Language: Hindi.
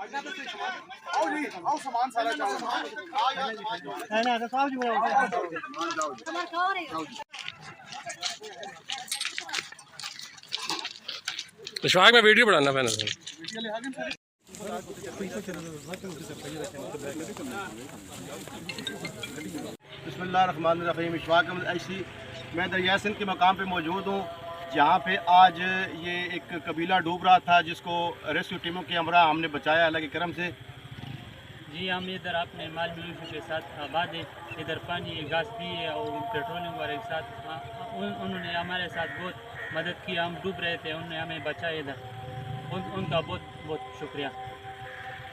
आओ जी, आओ सामान सारा विश्वास में वीडियो बनाना मैंने बिस्मिल्लाहिर्रहमानिर्रहीम। इशफाक अहमद ऐसी मैं दरिया सिंध के मकाम पे मौजूद हूँ, जहाँ पे आज ये एक कबीला डूब रहा था, जिसको रेस्क्यू टीमों के हमरा हमने बचाया अल्लाह के करम से। जी, हम इधर अपने माल मवेशियों के साथ आबाद है। इधर पानी घास भी है और पेट्रोलिंग वाले के साथ उन्होंने हमारे साथ बहुत मदद की। हम डूब रहे थे, उन्होंने हमें बचाया इधर। उनका बहुत बहुत शुक्रिया।